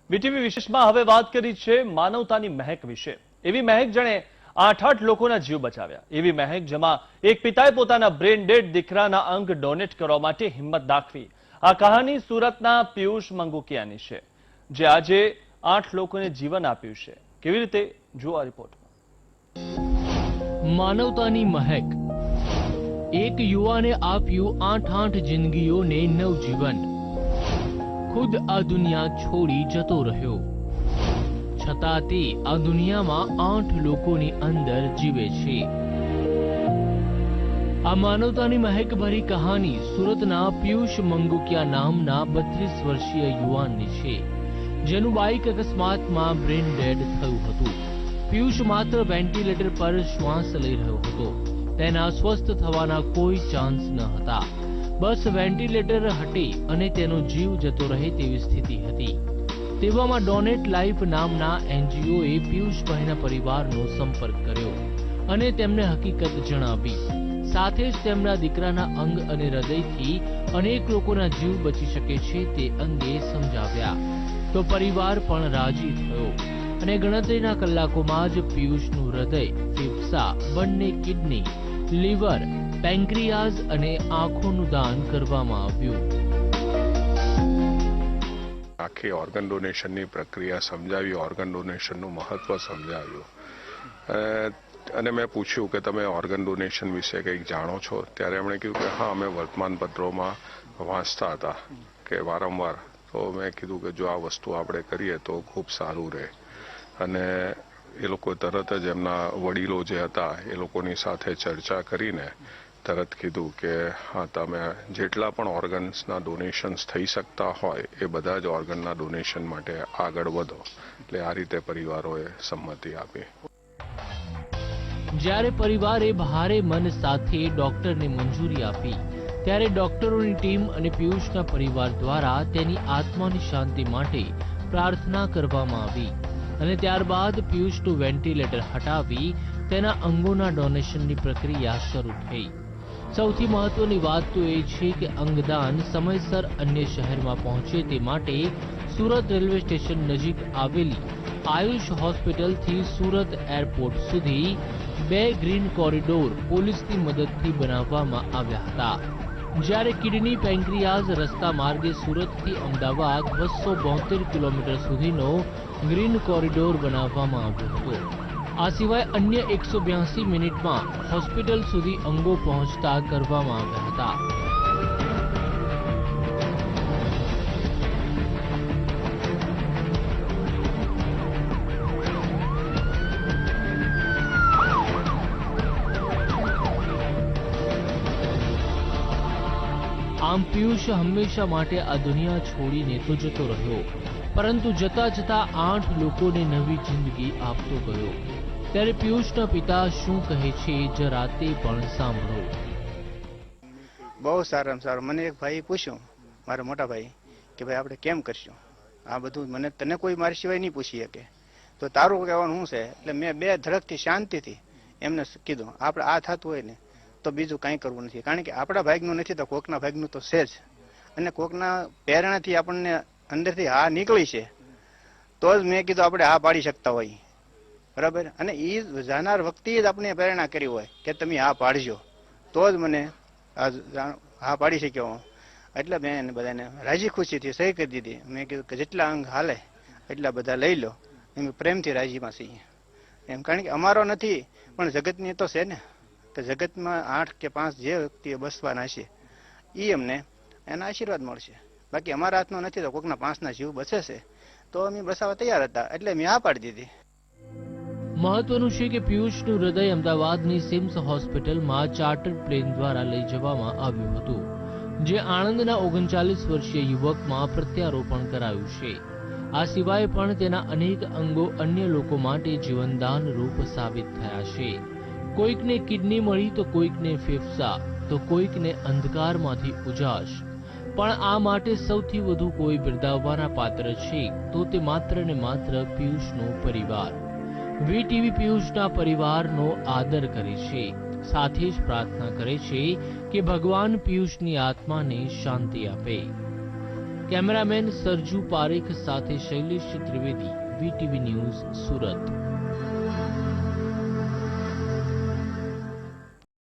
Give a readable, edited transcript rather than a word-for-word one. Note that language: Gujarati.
બીટીવી વિશેષમાં હવે વાત કરી છે માનવતાની મહેક વિશે। એવી મહેક જેણે 8 લોકોના જીવ બચાવ્યા। એવી મહેક જેમાં એક પિતાએ પોતાના બ્રેન ડેડ દીકરાના અંગ ડોનેટ કરવા માટે હિંમત દાખવી। આ કહાની સુરતના પિયુષ મંગુકિયાની છે, જે આજે 8 લોકોને જીવન આપ્યું છે। કેવી રીતે જુઓ આ રિપોર્ટમાં। માનવતાની મહેક। એક યુવાને આપ્યું 8 જિંદગીઓને નવજીવન। खुद आ दुनिया छोड़ी जतो रह्यो, छतां ते आ दुनियामां 8 लोकोनी अंदर जीवे छे। आ मानवतानी महक भरी कहानी सूरतना पीयूष मंगुकिया नामना 32 वर्षीय युवाननी छे, जेनुं बाइक अकस्मातमां ब्रेन डेड थयुं हतुं। पीयूष मात्र वेन्टिलेटर पर श्वास लई रह्यो हतो। तेना स्वस्थ थवाना कोई चांस न हता। बस वेन्टिलेटर हटे अने तेनो जीव जतो रहे तेवी स्थिति हती। तेवामां डोनेट लाइफ नामना एनजीओए पीयूषभाईना परिवारनो संपर्क कर्यो अने तेमने हकीकत जणावी। साथे ज तेमना दीकराना अंग अने हृदयथी अनेक लोकोना जीव बची शके छे ते अंगे समजाव्या तो परिवार पण राजी थयो अने गणतरीना कलाकोमां ज पीयूषनुं हृदय, फेफसा, बंने किडनी, લીવર, પેન્ક્રિયાઝ અને આંખોનું દાન કરવામાં આવ્યું। આખી ઓર્ગન ડોનેશનની પ્રક્રિયા સમજાવી, ઓર્ગન ડોનેશનનું મહત્વ સમજાવ્યું અને મેં પૂછ્યું કે તમે ઓર્ગન ડોનેશન વિશે કંઈક જાણો છો? ત્યારે એમણે કહ્યું કે હા, અમે વર્તમાનપત્રોમાં વાંચતા હતા કે વારંવાર। તો મેં કીધું કે જો આ વસ્તુ આપણે કરીએ તો ખૂબ સારું રહે। અને એ લોકો તરત જ એમના વડીલો જે હતા એ લોકોની સાથે ચર્ચા કરીને તરત કીધું કે હા, તમે જેટલા પણ ઓર્ગન્સના ડોનેશન્સ થઈ શકતા હોય એ બધા જ ઓર્ગનના ડોનેશન માટે આગળ વધો। એટલે આ રીતે પરિવારોએ સંમતિ આપી। જ્યારે પરિવારે ભારે મન સાથે ડોક્ટરને મંજૂરી આપી ત્યારે ડોક્ટરોની ટીમ અને પીયુષના પરિવાર દ્વારા તેની આત્માની શાંતિ માટે પ્રાર્થના કરવામાં આવી અને ત્યારબાદ પીયુષનું વેન્ટિલેટર હટાવી તેના અંગોના ડોનેશનની પ્રક્રિયા શરૂ થઈ। સૌથી મહત્વની વાત તો એ છે કે અંગદાન સમયસર અન્ય શહેરમાં પહોંચે તે માટે સુરત રેલવે સ્ટેશન નજીક આવેલી આયુષ હોસ્પિટલથી સુરત એરપોર્ટ સુધી 2 ગ્રીન કોરિડોર પોલીસની મદદથી બનાવવામાં આવ્યા હતા। જ્યારે કિડની, પેન્ક્રિયાઝ રસ્તા માર્ગે સુરતથી અમદાવાદ 272 કિલોમીટર સુધીનો ગ્રીન કોરિડોર બનાવવામાં આવ્યો હતો। આ સિવાય અન્ય 182 મિનિટમાં હોસ્પિટલ સુધી અંગો પહોંચતા કરવામાં આવ્યા હતા। આમ પીયુષ હંમેશા માટે આ દુનિયા છોડીને તો જતો રહ્યો, પરંતુ જતા જતા 8 લોકોને નવી જિંદગી આપતો ગયો। ત્યારે પીયુષના પિતા શું કહે છે જરા તે પણ સાંભળો। બહુ સારામાં સારું મને એક ભાઈ પૂછ્યું, મારા મોટા ભાઈ, કે ભાઈ આપણે કેમ કરશું આ બધું? મને તને કોઈ મારી સિવાય નહીં પૂછી શકે, તો તારું કહેવાનું શું છે? એટલે મેં 2 ધડકથી શાંતિથી એમને કીધું આપણે આ થતું હોય ને તો બીજું કાંઈ કરવું નથી, કારણ કે આપણા ભાગનું નથી તો કોકના ભાગનું તો છે જ। અને કોકના પ્રેરણાથી આપણને અંદરથી હા નીકળી છે તો જ મેં કીધું આપણે હા પાડી શકતા હોય, બરાબર? અને એ જાનાર વ્યક્તિએ જ આપણે પ્રેરણા કરી હોય કે તમે હા પાડજો, તો જ મને હા પાડી શક્યો હું। એટલે મેં એને બધાને રાજી ખુશીથી સહી કરી દીધી। મેં કીધું કે જેટલા અંગ હાલે એટલા બધા લઈ લો, એમ પ્રેમથી રાજીમાં છીએ એમ, કારણ કે અમારો નથી પણ જગતની તો છે ને, કે જગતમાં 8 કે 5 જે વ્યક્તિએ બસવાના છે એ અમને એના આશીર્વાદ મળશે। બાકી અમારા હાથમાં નથી તો કોકના 5ના જીવ બચે છે તો અમે બસાવવા તૈયાર હતા, એટલે મેં હા પાડી દીધી। મહત્વનું છે કે પીયુષનું હૃદય અમદાવાદની સિમ્સ હોસ્પિટલમાં ચાર્ટર્ડ પ્લેન દ્વારા લઈ જવામાં આવ્યું હતું, જે આણંદના 39 વર્ષીય યુવકમાં પ્રત્યારોપણ કરાયું છે। આ સિવાય પણ તેના અનેક અંગો અન્ય લોકો માટે જીવનદાન રૂપ સાબિત થયા છે। કોઈકને કિડની મળી તો કોઈકને ફેફસા તો કોઈકને અંધકારમાંથી ઉજાસ। પણ આ માટે સૌથી વધુ કોઈ બિરદાવવાના પાત્ર છે તો તે માત્ર ને માત્ર પીયુષનો પરિવાર। વીટીવી પીયુષના પરિવારનો આદર કરે છે, સાથે જ પ્રાર્થના કરે છે કે ભગવાન પીયુષની આત્માને શાંતિ આપે। કેમેરામેન સરજુ પારેખ સાથે શૈલેષ ત્રિવેદી, VTV ન્યૂઝ, સુરત.